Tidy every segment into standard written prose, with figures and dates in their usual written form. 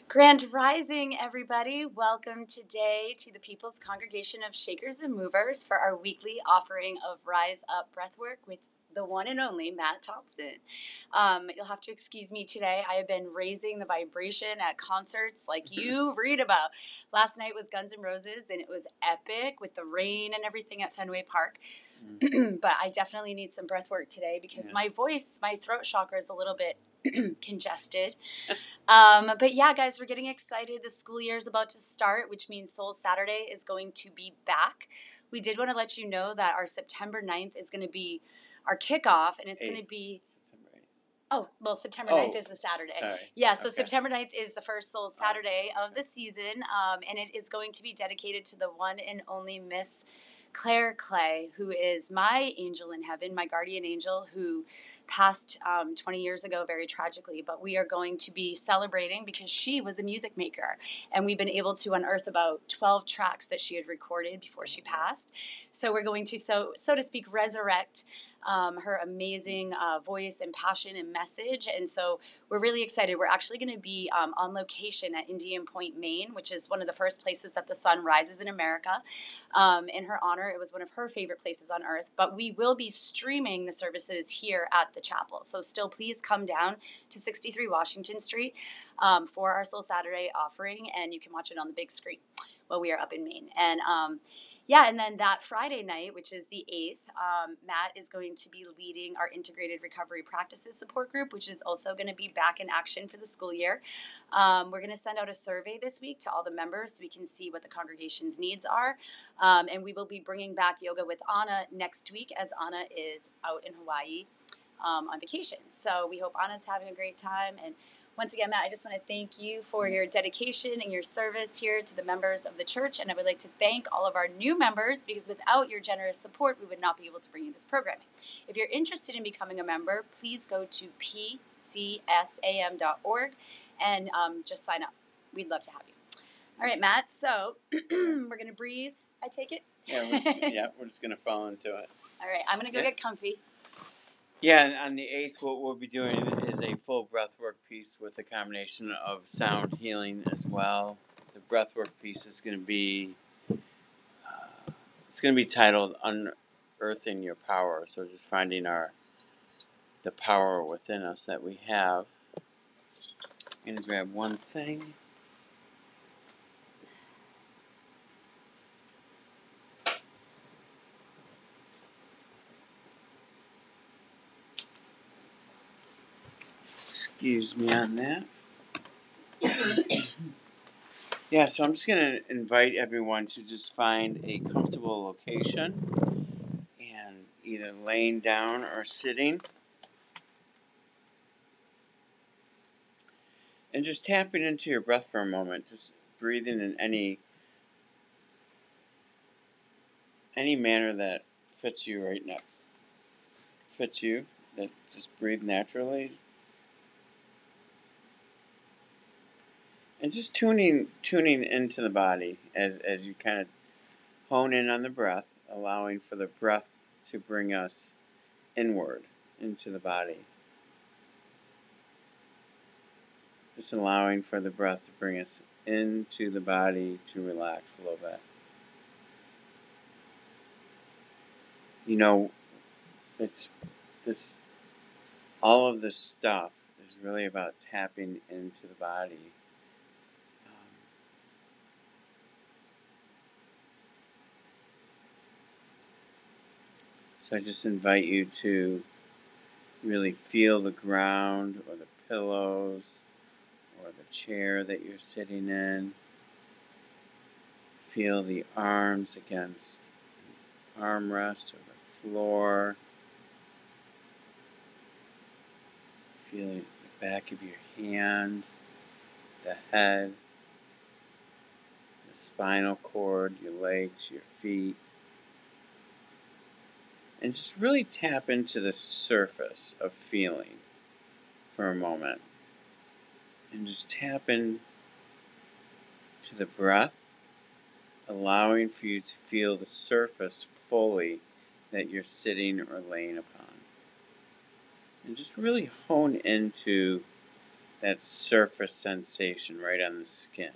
Grand Rising, everybody. Welcome today to the People's Congregation of Shakers and Movers for our weekly offering of Rise Up Breathwork with the one and only Matt Thomson. You'll have to excuse me today. I have been raising the vibration at concerts like you read about. Last night was Guns N' Roses, and it was epic with the rain and everything at Fenway Park. But I definitely need some breath work today because my throat chakra is a little bit congested. But yeah, guys, we're getting excited. The school year is about to start, which means Soul Saturday is going to be back. We did want to let you know that our September 9th is going to be our kickoff, and it's going to be... September 9th is the Saturday. Sorry. Yeah, so okay. September 9th is the first Soul Saturday of the season, and it is going to be dedicated to the one and only Miss Claire Clay, who is my angel in heaven, my guardian angel, who passed 20 years ago very tragically. But we are going to be celebrating because she was a music maker, and we've been able to unearth about 12 tracks that she had recorded before she passed. So we're going to, so to speak, resurrect her amazing voice and passion and message. And so we're really excited. We're actually going to be on location at Indian Point, Maine, which is one of the first places that the sun rises in America. In her honor, it was one of her favorite places on earth. But we will be streaming the services here at the chapel. So still, please come down to 63 Washington Street for our Soul Saturday offering, and you can watch it on the big screen while we are up in Maine. And and then that Friday night, which is the 8th, Matt is going to be leading our Integrated Recovery Practices Support Group, which is also going to be back in action for the school year. We're going to send out a survey this week to all the members so we can see what the congregation's needs are. And we will be bringing back Yoga with Anna next week, as Anna is out in Hawaii on vacation. So we hope Anna's having a great time. And once again, Matt, I just want to thank you for your dedication and your service here to the members of the church. And I would like to thank all of our new members, because without your generous support, we would not be able to bring you this programming. If you're interested in becoming a member, please go to pcsam.org and just sign up. We'd love to have you. All right, Matt. So we're going to breathe, I take it? Yeah, we're just going to fall into it. All right, I'm going to go get comfy. Yeah, and on the 8th, what we'll be doing is a full breathwork piece with a combination of sound healing as well. The breathwork piece is going to be, titled Unearthing Your Power. So just finding the power within us that we have. I'm going to grab one thing. Excuse me on that. Yeah, so I'm just going to invite everyone to just find a comfortable location and either laying down or sitting. And just tapping into your breath for a moment, just breathing in any manner that fits you right now. Fits you, that just breathe naturally. And just tuning into the body as you kind of hone in on the breath, allowing for the breath to bring us inward into the body. Just allowing for the breath to bring us into the body to relax a little bit. You know, all of this stuff is really about tapping into the body. So I just invite you to really feel the ground or the pillows or the chair that you're sitting in. Feel the arms against the armrest or the floor. Feel the back of your hand, the head, the spinal cord, your legs, your feet. And just really tap into the surface of feeling for a moment. And just tap in to the breath, allowing for you to feel the surface fully that you're sitting or laying upon. And just really hone into that surface sensation right on the skin.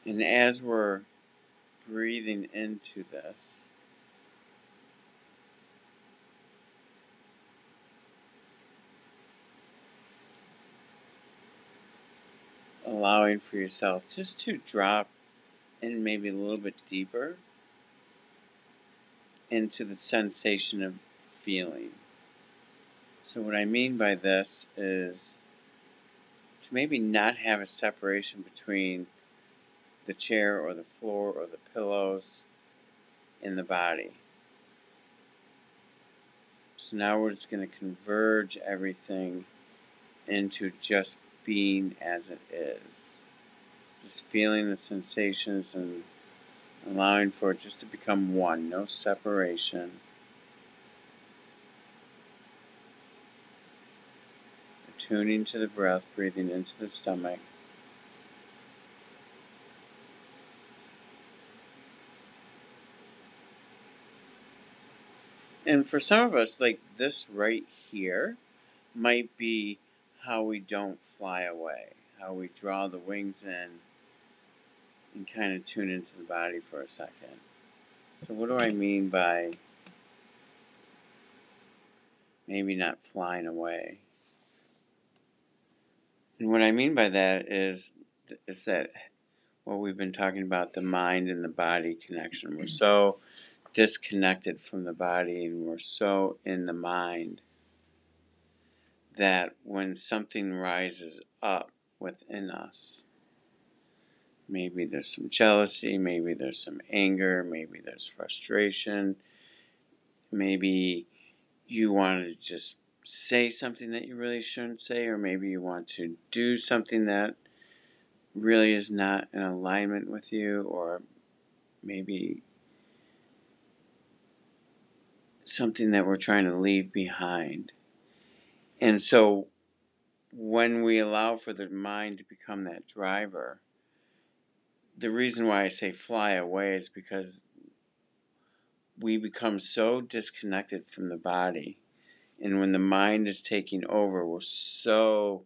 And as we're breathing into this, allowing for yourself just to drop in maybe a little bit deeper into the sensation of feeling. So what I mean by this is to maybe not have a separation between the chair or the floor or the pillows and the body. So now we're just going to converge everything into just being as it is. Just feeling the sensations and allowing for it just to become one, no separation. Tuning to the breath, breathing into the stomach. And for some of us, like this right here, might be how we don't fly away, how we draw the wings in and kind of tune into the body for a second. So what do I mean by maybe not flying away? And what I mean by that is that what we've been talking about, the mind and the body connection. We're so disconnected from the body and we're so in the mind that when something rises up within us, maybe there's some jealousy, maybe there's some anger, maybe there's frustration, maybe you want to just say something that you really shouldn't say, or maybe you want to do something that really is not in alignment with you, or maybe something that we're trying to leave behind. And so when we allow for the mind to become that driver, the reason why I say fly away is because we become so disconnected from the body. And when the mind is taking over, we're so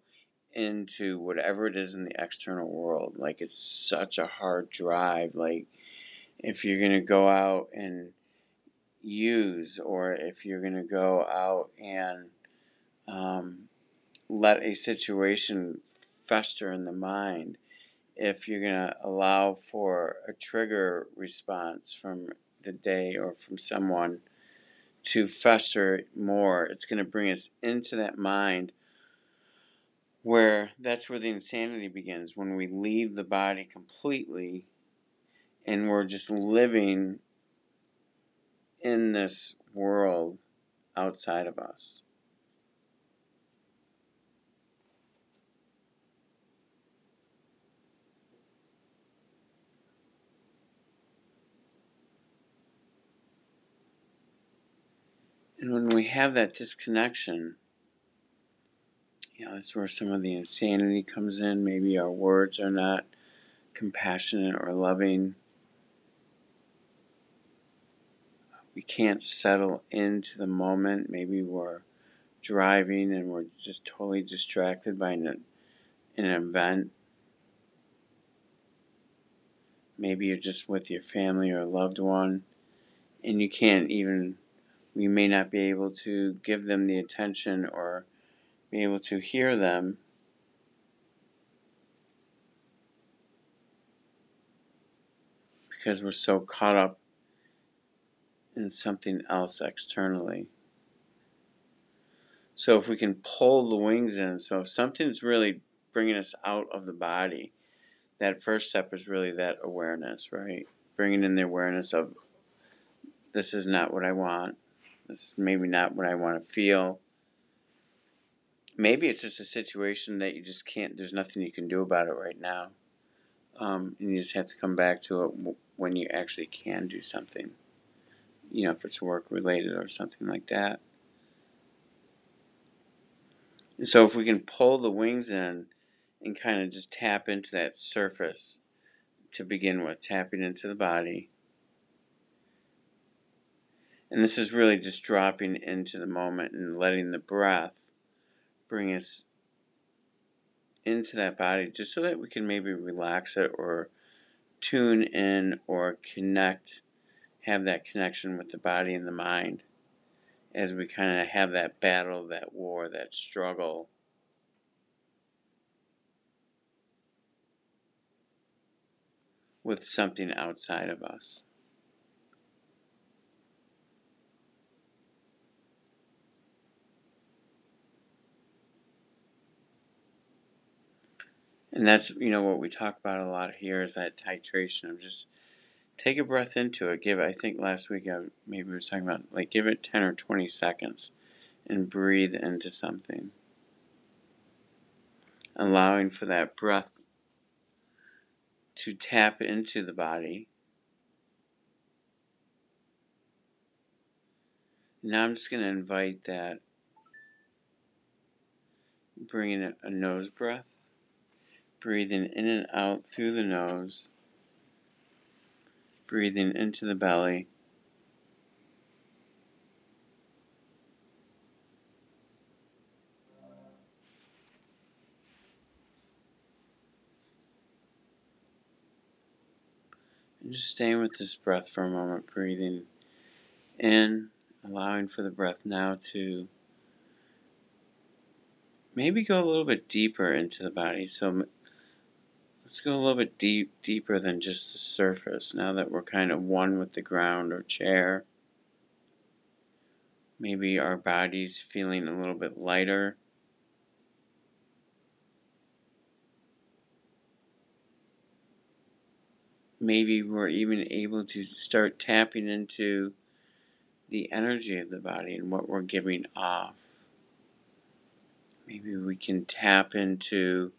into whatever it is in the external world. Like it's such a hard drive. Like if you're going to go out and use, or if you're going to go out and let a situation fester in the mind, if you're going to allow for a trigger response from the day or from someone to fester more, it's going to bring us into that mind where that's where the insanity begins, when we leave the body completely and we're just living in this world outside of us. And when we have that disconnection, that's where some of the insanity comes in. Maybe our words are not compassionate or loving. We can't settle into the moment. Maybe we're driving and we're just totally distracted by an event. Maybe you're just with your family or a loved one, and we may not be able to give them the attention or be able to hear them because we're so caught up in something else externally. So if we can pull the wings in, so if something's really bringing us out of the body, that first step is really that awareness, right? Bringing in the awareness of, this is not what I want. This is maybe not what I want to feel. Maybe it's just a situation that you just can't, there's nothing you can do about it right now. And you just have to come back to it when you actually can do something. If it's work related or something like that. And so if we can pull the wings in and kind of just tap into that surface to begin with, tapping into the body. And this is really just dropping into the moment and letting the breath bring us into that body just so that we can maybe relax it or tune in or connect, have that connection with the body and the mind as we kind of have that battle, that war, that struggle with something outside of us. And that's, what we talk about a lot here is that titration of just take a breath into it. Give it, I think last week I maybe was talking about, like, give it 10 or 20 seconds and breathe into something. Allowing for that breath to tap into the body. Now I'm just going to invite that, bringing a nose breath, breathing in and out through the nose, breathing into the belly, and just staying with this breath for a moment, breathing in, allowing for the breath now to maybe go a little bit deeper into the body. So let's go a little bit deeper than just the surface. Now that we're kind of one with the ground or chair, maybe our body's feeling a little bit lighter. Maybe we're even able to start tapping into the energy of the body and what we're giving off. Maybe we can tap into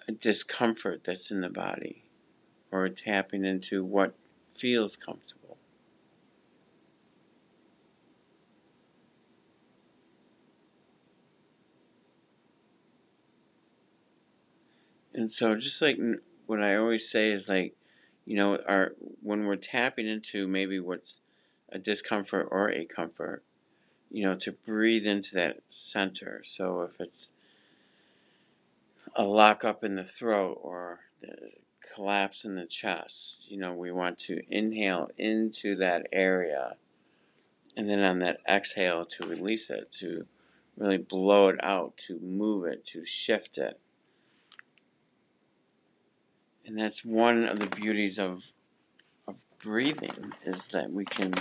a discomfort that's in the body, or tapping into what feels comfortable. And so just like what I always say is, like, when we're tapping into maybe what's a discomfort or a comfort, to breathe into that center. So if it's a lock up in the throat or the collapse in the chest, we want to inhale into that area, and then on that exhale to release it, to really blow it out, to move it, to shift it. And that's one of the beauties of breathing, is that we can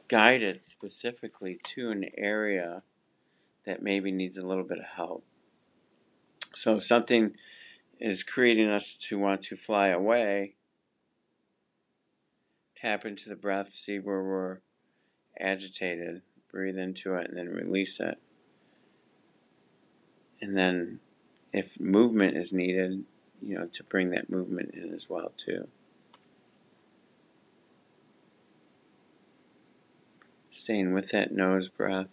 guide it specifically to an area that maybe needs a little bit of help. So if something is creating us to want to fly away, tap into the breath, see where we're agitated, breathe into it, and then release it. And then if movement is needed, to bring that movement in as well too. Staying with that nose breath.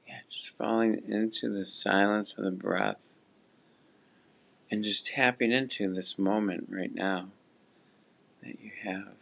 Yeah, just falling into the silence of the breath and just tapping into this moment right now that you have.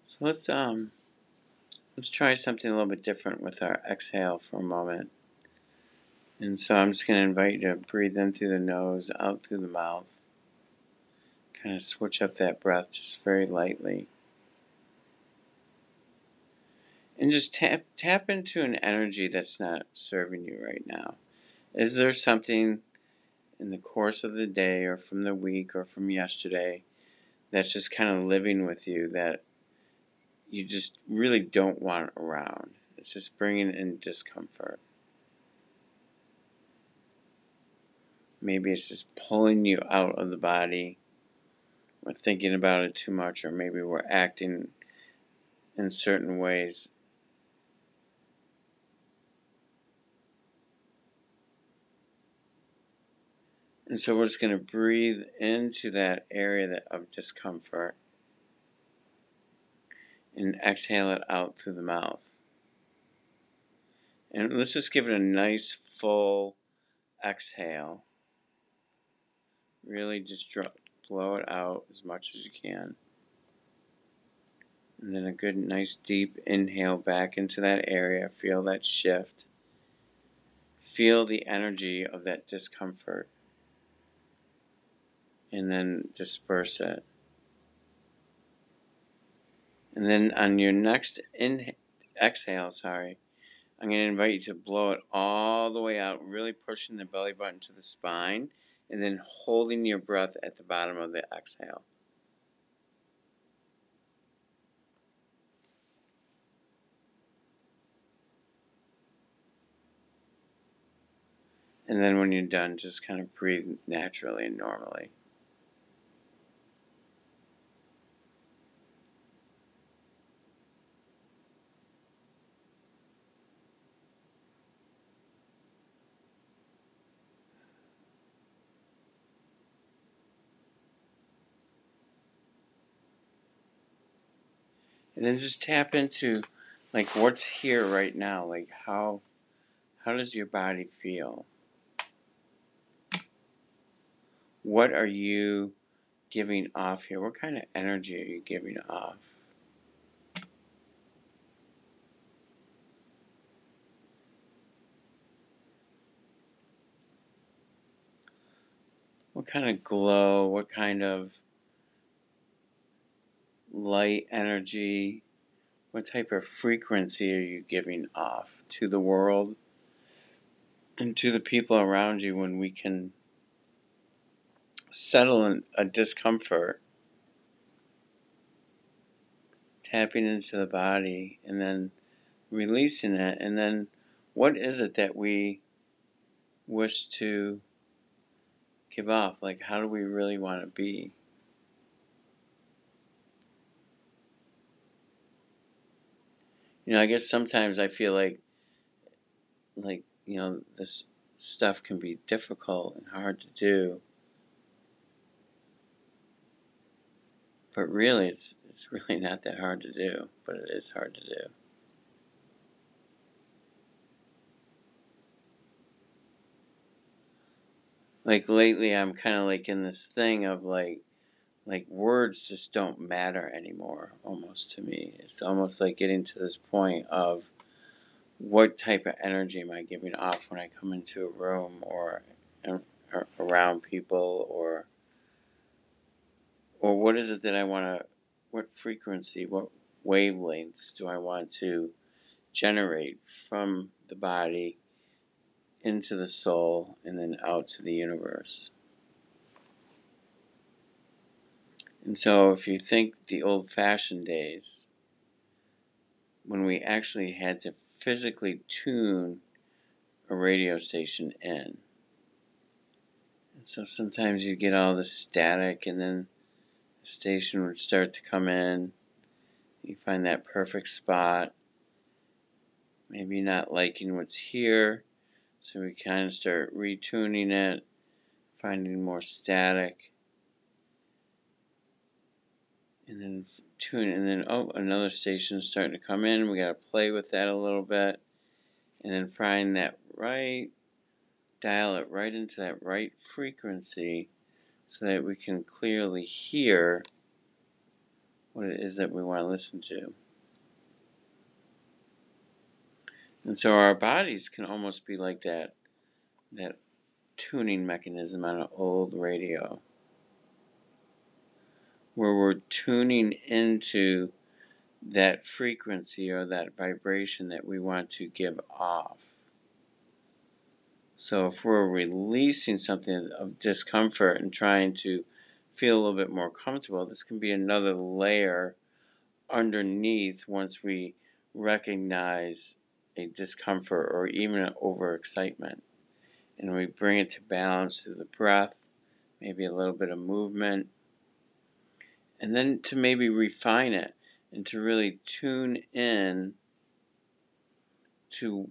So let's try something a little bit different with our exhale for a moment. And so I'm just going to invite you to breathe in through the nose, out through the mouth. Kind of switch up that breath just very lightly. And just tap into an energy that's not serving you right now. Is there something in the course of the day or from the week or from yesterday that's just kind of living with you that you just really don't want around? It's just bringing in discomfort. Maybe it's just pulling you out of the body. We're thinking about it too much, or maybe we're acting in certain ways. And so we're just going to breathe into that area of discomfort and exhale it out through the mouth. And let's just give it a nice full exhale. Really just blow it out as much as you can. And then a good, nice, deep inhale back into that area. Feel that shift. Feel the energy of that discomfort. And then disperse it. And then on your next exhale, I'm going to invite you to blow it all the way out, really pushing the belly button to the spine, and then holding your breath at the bottom of the exhale. And then when you're done, just kind of breathe naturally and normally. And then just tap into like what's here right now. Like how does your body feel? What are you giving off here? What kind of energy are you giving off? What kind of glow? What kind of light energy? What type of frequency are you giving off to the world and to the people around you when we can settle in a discomfort, tapping into the body and then releasing it? And then what is it that we wish to give off? Like, how do we really want to be? I guess sometimes I feel like this stuff can be difficult and hard to do. But really, it's really not that hard to do, but it is hard to do. Like lately, I'm kind of like in this thing of like words just don't matter anymore, almost to me. It's almost like getting to this point of what type of energy am I giving off when I come into a room or around people, or what is it that I want to, what frequency, what wavelengths do I want to generate from the body into the soul and then out to the universe. And so if you think the old-fashioned days, when we actually had to physically tune a radio station in. And so sometimes you get all the static and then the station would start to come in. You find that perfect spot. Maybe not liking what's here, so we kind of start retuning it, finding more static. And then tune, and then another station's starting to come in. We got to play with that a little bit, and then find that right, dial it right into that right frequency, so that we can clearly hear what it is that we want to listen to. And so our bodies can almost be like that tuning mechanism on an old radio, where we're tuning into that frequency or that vibration that we want to give off. So if we're releasing something of discomfort and trying to feel a little bit more comfortable, this can be another layer underneath once we recognize a discomfort or even an overexcitement. And we bring it to balance through the breath, maybe a little bit of movement, and then to maybe refine it and to really tune in to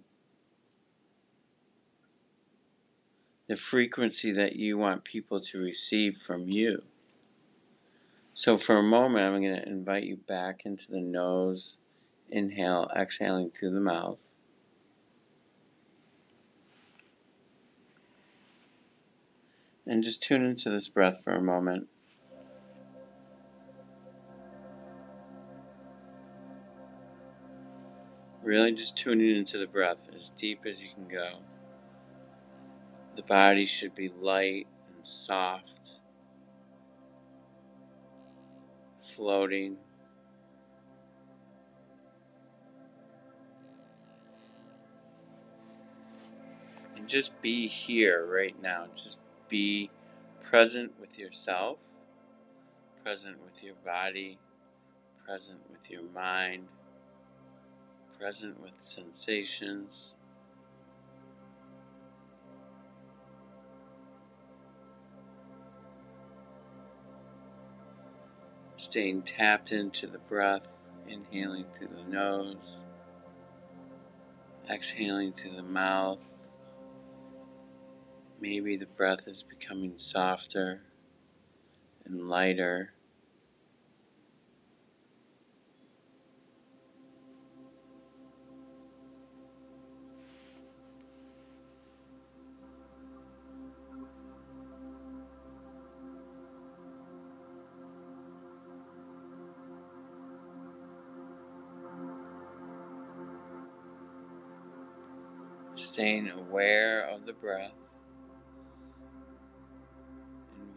the frequency that you want people to receive from you. So for a moment, I'm going to invite you back into the nose. Inhale, exhaling through the mouth. And just tune into this breath for a moment. Really just tuning into the breath as deep as you can go. The body should be light and soft, floating. And just be here right now. Just be present with yourself, present with your body, present with your mind, present with sensations. Staying tapped into the breath, inhaling through the nose, exhaling through the mouth. Maybe the breath is becoming softer and lighter. Staying aware of the breath.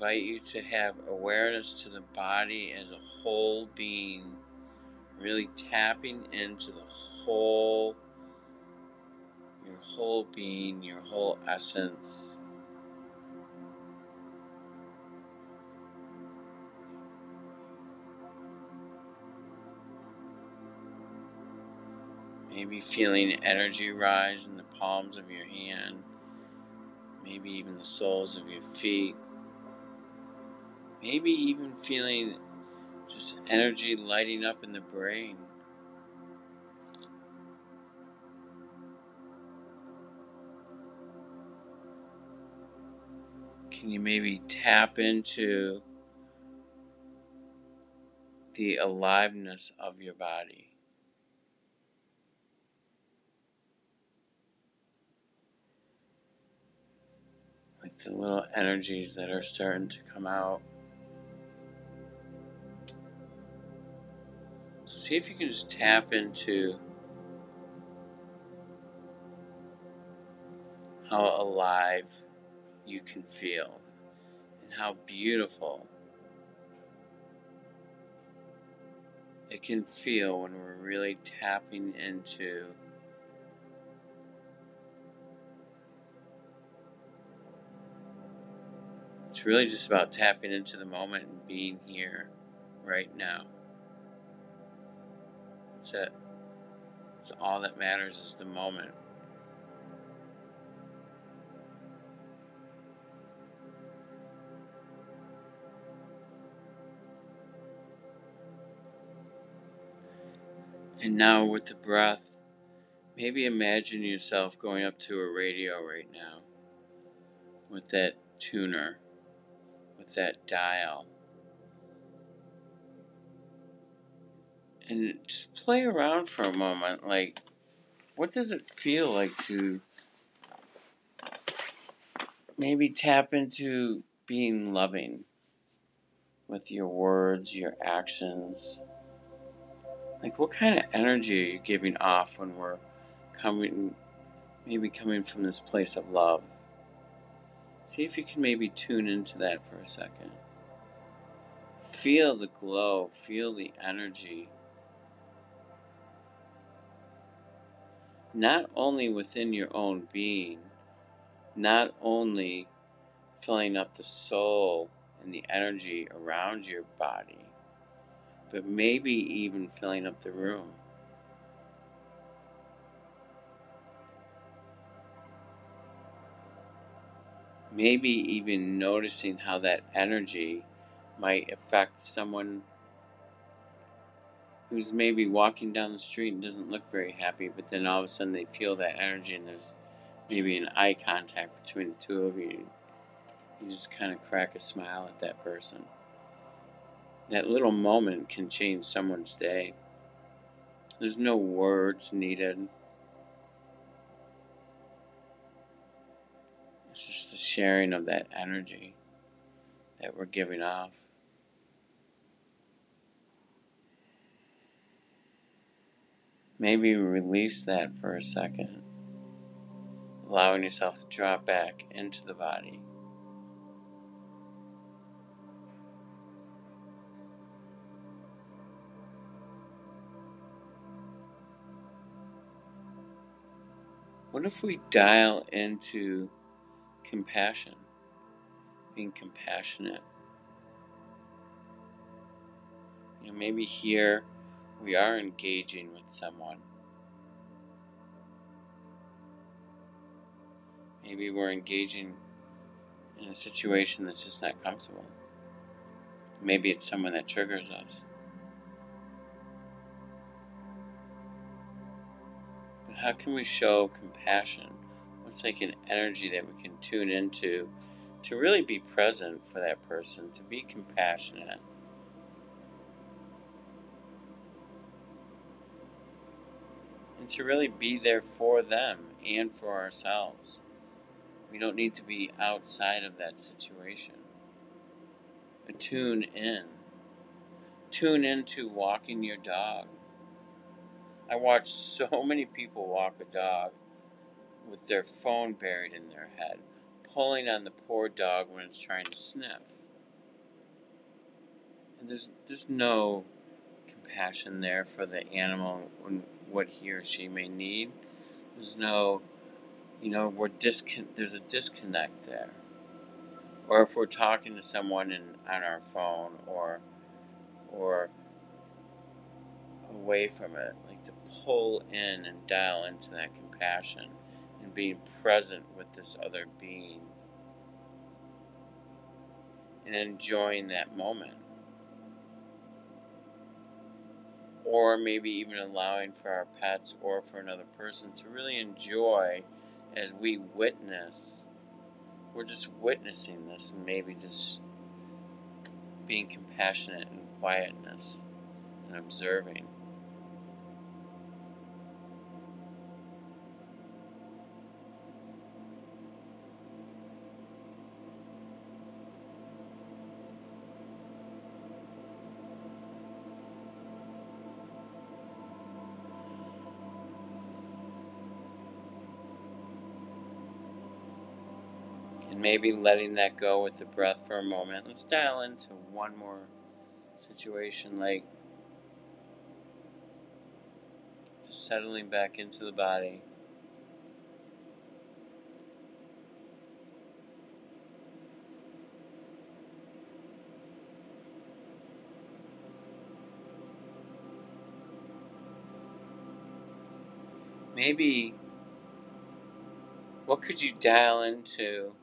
Invite you to have awareness to the body as a whole being, really tapping into the whole, your whole being, your whole essence. Maybe feeling energy rise in the palms of your hand, maybe even the soles of your feet, maybe even feeling just energy lighting up in the brain. Can you maybe tap into the aliveness of your body? Like the little energies that are starting to come out. See if you can just tap into how alive you can feel and how beautiful it can feel when we're really tapping into it's really just about tapping into the moment and being here right now. That's it. That's all that matters is the moment. And now with the breath, maybe imagine yourself going up to a radio right now with that tuner, with that dial. And just play around for a moment. Like, what does it feel like to maybe tap into being loving with your words, your actions? Like, what kind of energy are you giving off when we're maybe coming from this place of love? See if you can maybe tune into that for a second. Feel the glow, feel the energy. not only within your own being, not only filling up the soul and the energy around your body, but maybe even filling up the room. Maybe even noticing how that energy might affect someone who's maybe walking down the street and doesn't look very happy, but then all of a sudden they feel that energy and there's maybe an eye contact between the two of you. You just kind of crack a smile at that person. That little moment can change someone's day. There's no words needed. It's just the sharing of that energy that we're giving off. Maybe release that for a second, allowing yourself to drop back into the body. What if we dial into compassion, being compassionate? Maybe here we are engaging with someone. Maybe we're engaging in a situation that's just not comfortable. Maybe it's someone that triggers us. But how can we show compassion? What's like an energy that we can tune into to really be present for that person, to be compassionate? And to really be there for them and for ourselves. We don't need to be outside of that situation. But tune in. Tune into walking your dog. I watch so many people walk a dog with their phone buried in their head, pulling on the poor dog when it's trying to sniff. And there's no compassion there for the animal and what he or she may need. There's no, there's a disconnect there. Or if we're talking to someone on our phone or away from it, like to pull in and dial into that compassion and being present with this other being and enjoying that moment. Or maybe even allowing for our pets or for another person to really enjoy as we witness. We're just witnessing this and maybe just being compassionate in quietness and observing. And maybe letting that go with the breath for a moment. Let's dial into one more situation, like just settling back into the body. Maybe, what could you dial into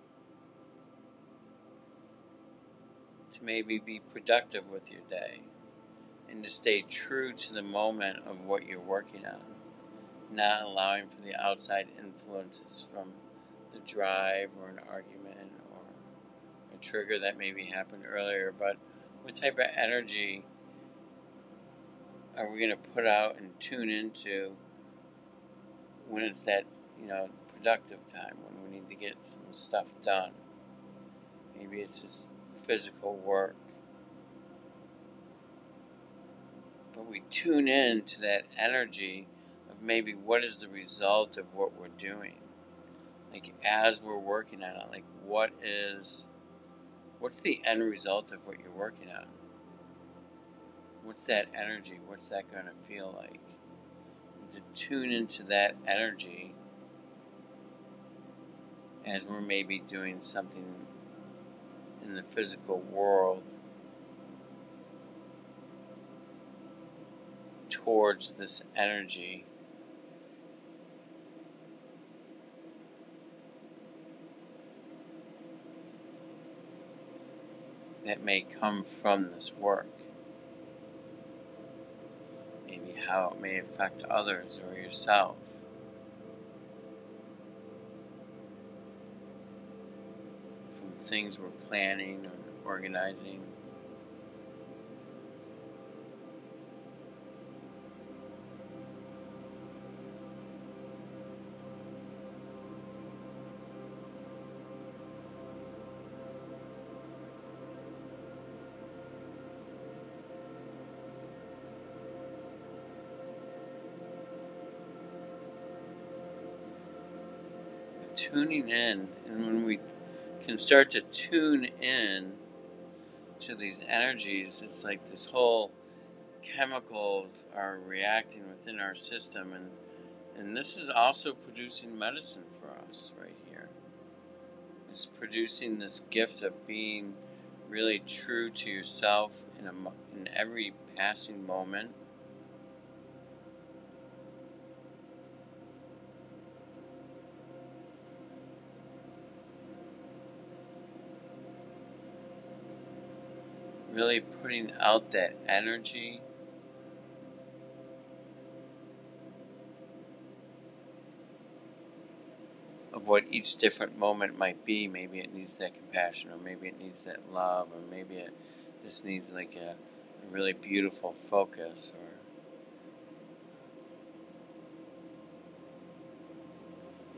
to maybe be productive with your day and to stay true to the moment of what you're working on, not allowing for the outside influences from the drive or an argument or a trigger that maybe happened earlier, but what type of energy are we going to put out and tune into when it's that, productive time, when we need to get some stuff done? Maybe it's just physical work. But we tune in to that energy of maybe what is the result of what we're doing. Like as we're working on it, like what's the end result of what you're working on? What's that energy? What's that going to feel like? to tune into that energy as we're maybe doing something in the physical world towards this energy that may come from this work. Maybe how it may affect others or yourself. From things we're planning or organizing. Tuning in, and when we can start to tune in to these energies, it's like this whole chemicals are reacting within our system, and this is also producing medicine for us right here. It's producing this gift of being really true to yourself in every passing moment. Really putting out that energy of what each different moment might be. Maybe it needs that compassion, or maybe it needs that love, or maybe it just needs like a really beautiful focus.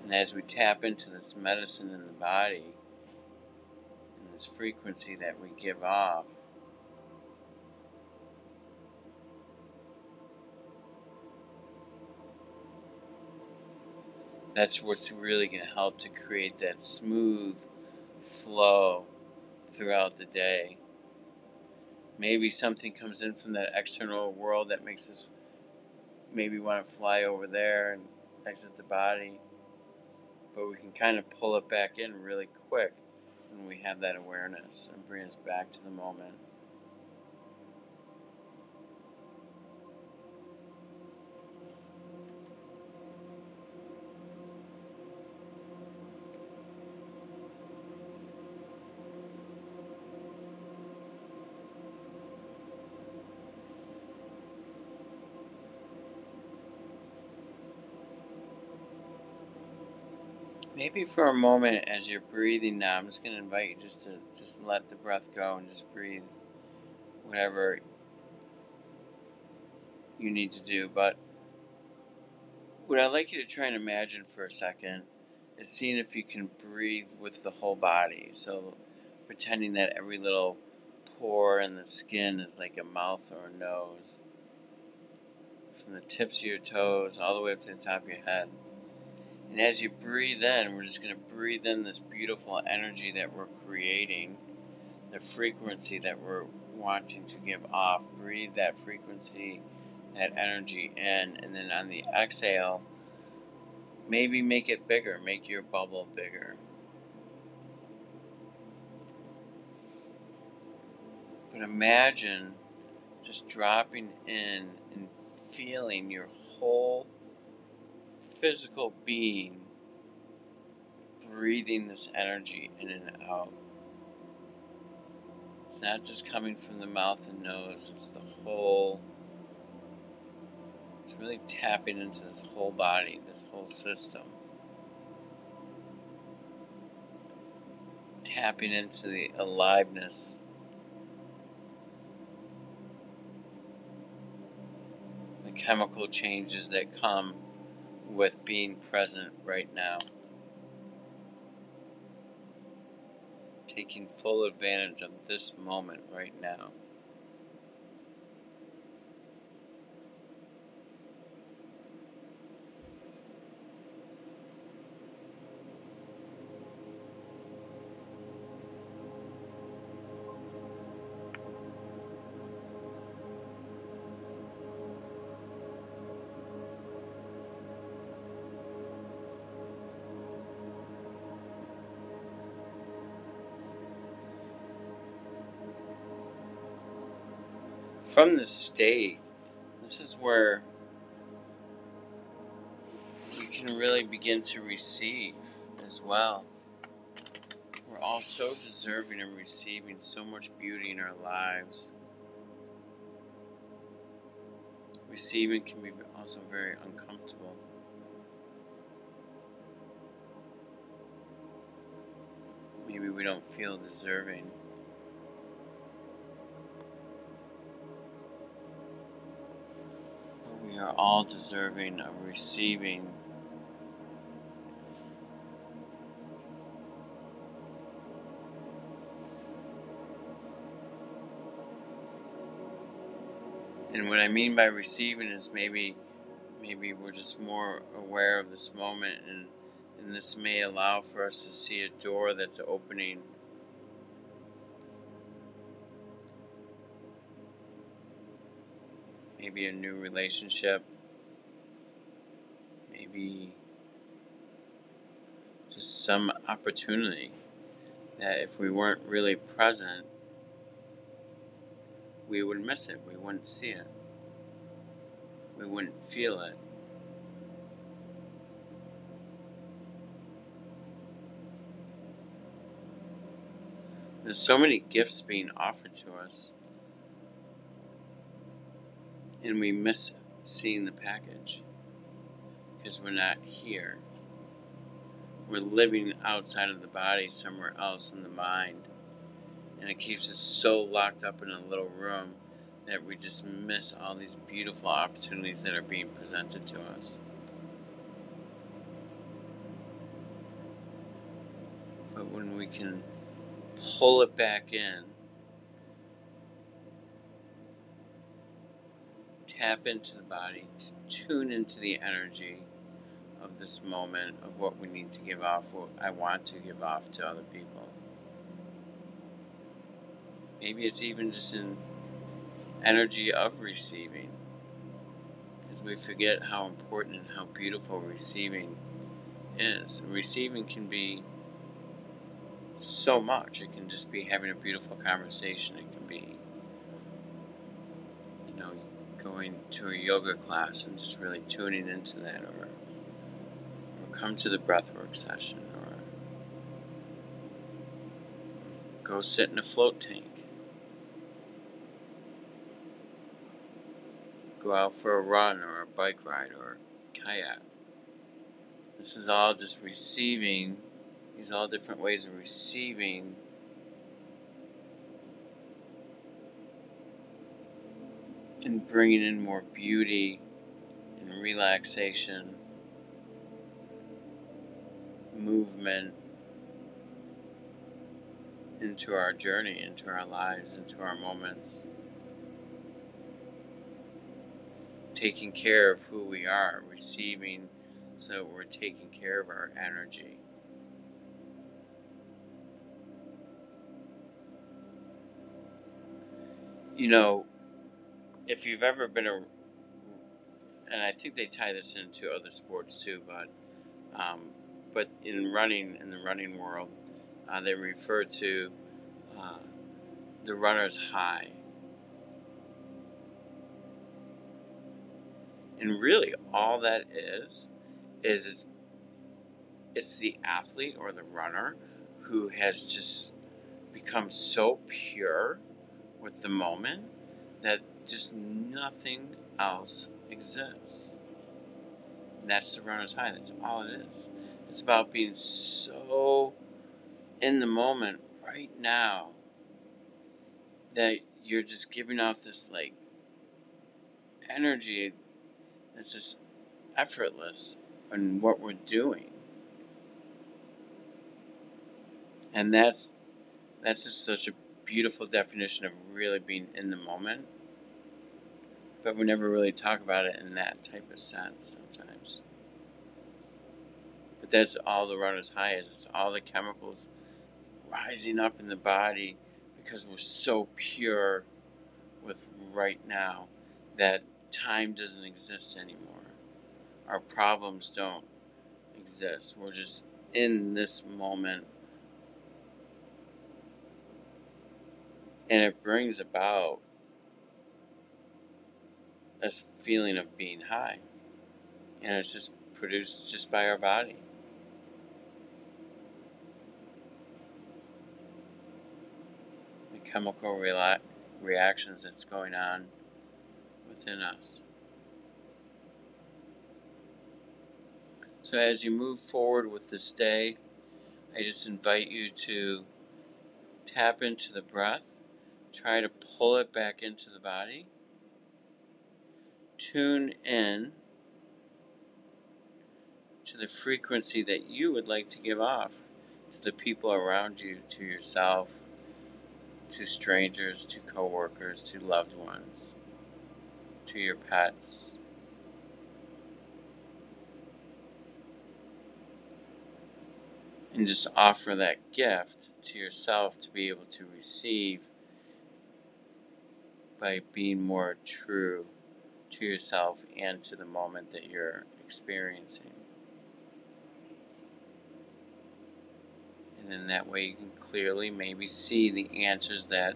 And as we tap into this medicine in the body, and this frequency that we give off, that's what's really going to help to create that smooth flow throughout the day. Maybe something comes in from that external world that makes us maybe want to fly over there and exit the body, but we can kind of pull it back in really quick when we have that awareness and bring us back to the moment. Maybe for a moment as you're breathing now, I'm just going to invite you just to let the breath go and just breathe whatever you need to do. But what I'd like you to try and imagine for a second is seeing if you can breathe with the whole body. So pretending that every little pore in the skin is like a mouth or a nose. From the tips of your toes all the way up to the top of your head. And as you breathe in, we're just going to breathe in this beautiful energy that we're creating, the frequency that we're wanting to give off. Breathe that frequency, that energy in, and then on the exhale, maybe make it bigger, make your bubble bigger. But imagine just dropping in and feeling your whole physical being breathing this energy in and out. It's not just coming from the mouth and nose, it's really tapping into this whole body, this whole system. Tapping into the aliveness, the chemical changes that come with being present right now. Taking full advantage of this moment right now. from this state, this is where we can really begin to receive as well. We're all so deserving of receiving so much beauty in our lives. Receiving can be also very uncomfortable. Maybe we don't feel deserving. But we are all deserving of receiving. And what I mean by receiving is maybe we're just more aware of this moment, and this may allow for us to see a door that's opening. Maybe a new relationship, maybe just some opportunity that if we weren't really present, we would miss it, we wouldn't see it, we wouldn't feel it. There's so many gifts being offered to us, and we miss seeing the package because we're not here. We're living outside of the body, somewhere else in the mind, and it keeps us so locked up in a little room that we just miss all these beautiful opportunities that are being presented to us. But when we can pull it back in, tap into the body, tune into the energy of this moment, of what we need to give off, what I want to give off to other people. Maybe it's even just an energy of receiving, because we forget how important and how beautiful receiving is. Receiving can be so much. It can just be having a beautiful conversation. It can be, going to a yoga class and just really tuning into that, or come to the breathwork session, or go sit in a float tank, go out for a run or a bike ride or kayak. This is all just receiving. These are all different ways of receiving and bringing in more beauty and relaxation, movement into our journey, into our lives, into our moments. Taking care of who we are, receiving so that we're taking care of our energy. If you've ever been and I think they tie this into other sports too, but in the running world, they refer to the runner's high. And really all that is it's the athlete or the runner who has just become so pure with the moment that just nothing else exists. And that's the runner's high. That's all it is. It's about being so in the moment right now that you're just giving off this energy that's just effortless in what we're doing. And that's just such a beautiful definition of really being in the moment. But we never really talk about it in that type of sense sometimes. But that's all the runner's high is. It's all the chemicals rising up in the body because we're so pure with right now that time doesn't exist anymore. Our problems don't exist. We're just in this moment. And it brings about a feeling of being high. And it's just produced just by our body. The chemical reactions that's going on within us. So as you move forward with this day, I just invite you to tap into the breath, try to pull it back into the body, tune in to the frequency that you would like to give off to the people around you, to yourself, to strangers, to coworkers, to loved ones, to your pets. And just offer that gift to yourself to be able to receive by being more true to yourself and to the moment that you're experiencing. And then that way you can clearly maybe see the answers that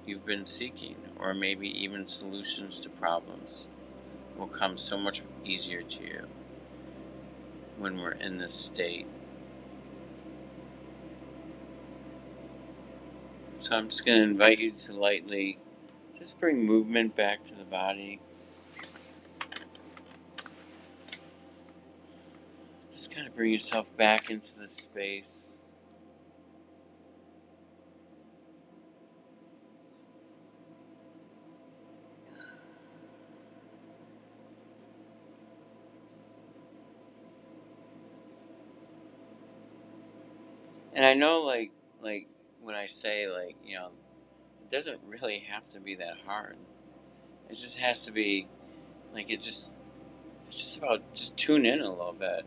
you've been seeking, or maybe even solutions to problems will come so much easier to you when we're in this state. So I'm just going to invite you to lightly just bring movement back to the body. Just kind of bring yourself back into this space. And I know, like when I say, it doesn't really have to be that hard. It just has to be, it's just about, just tune in a little bit.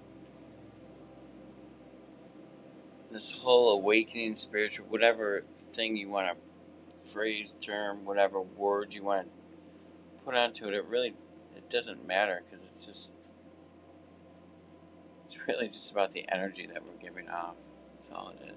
This whole awakening, spiritual, whatever thing you want to phrase, term, whatever word you want to put onto it, it doesn't matter, because it's really just about the energy that we're giving off. That's all it is.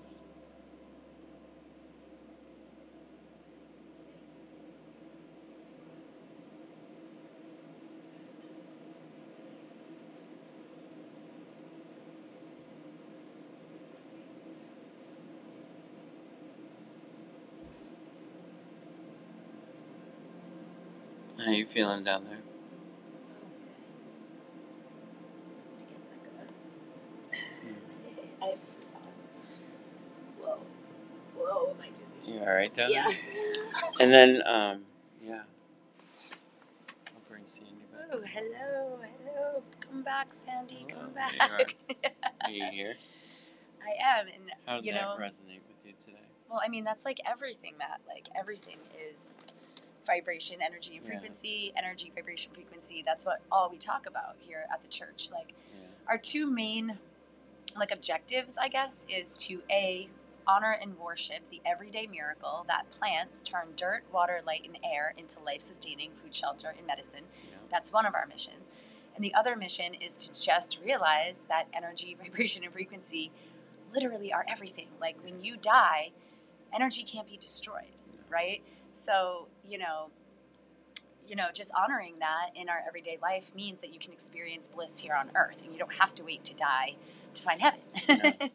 How you feeling down there? I have some thoughts. Whoa, am I dizzy? You alright down there? Yeah. And then, yeah. I'll bring Sandy back. Oh, hello. Come back, Sandy. Hello, Come there back. Are you here? I am, and How did that resonate with you today? well, I mean, that's like everything, Matt. Like everything is vibration, energy, and frequency. Energy, vibration, frequency. That's what all we talk about here at the church. Like our two main objectives, I guess, is to honor and worship the everyday miracle that plants turn dirt, water, light, and air into life-sustaining food, shelter, and medicine. Yeah. That's one of our missions. And the other mission is to just realize that energy, vibration, and frequency literally are everything. Like when you die, energy can't be destroyed, right? So, just honoring that in our everyday life means that you can experience bliss here on earth, and you don't have to wait to die to find heaven. No.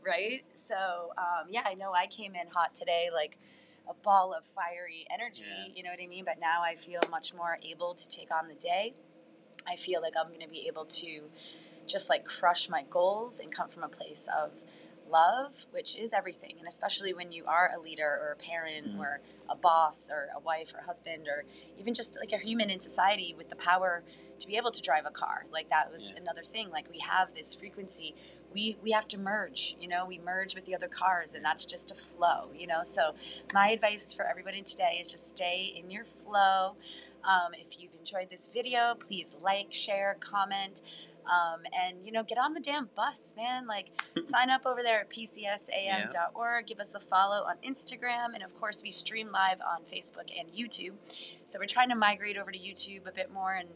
Right? So, I know I came in hot today, like a ball of fiery energy, you know what I mean? But now I feel much more able to take on the day. I feel like I'm going to be able to just like crush my goals and come from a place of love, which is everything. And especially when you are a leader or a parent or a boss or a wife or a husband, or even just like a human in society with the power to be able to drive a car. Like that was another thing. Like we have this frequency. We have to merge, we merge with the other cars, and that's just a flow, So my advice for everybody today is just stay in your flow. If you've enjoyed this video, please like, share, comment. And get on the damn bus, man. Like sign up over there at pcsam.org. Give us a follow on Instagram, and of course we stream live on Facebook and YouTube. So we're trying to migrate over to YouTube a bit more, and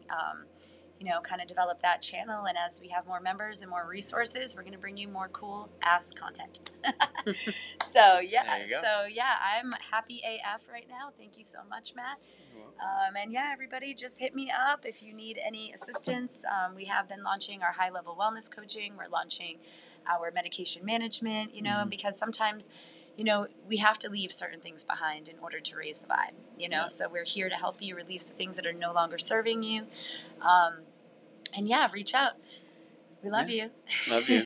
kind of develop that channel. And as we have more members and more resources, we're going to bring you more cool ass content. So yeah, I'm happy AF right now. Thank you so much, Matt. And yeah, everybody, just hit me up if you need any assistance. We have been launching our high-level wellness coaching. We're launching our medication management, because sometimes, we have to leave certain things behind in order to raise the vibe, So we're here to help you release the things that are no longer serving you. And yeah, reach out. We love you. Love you.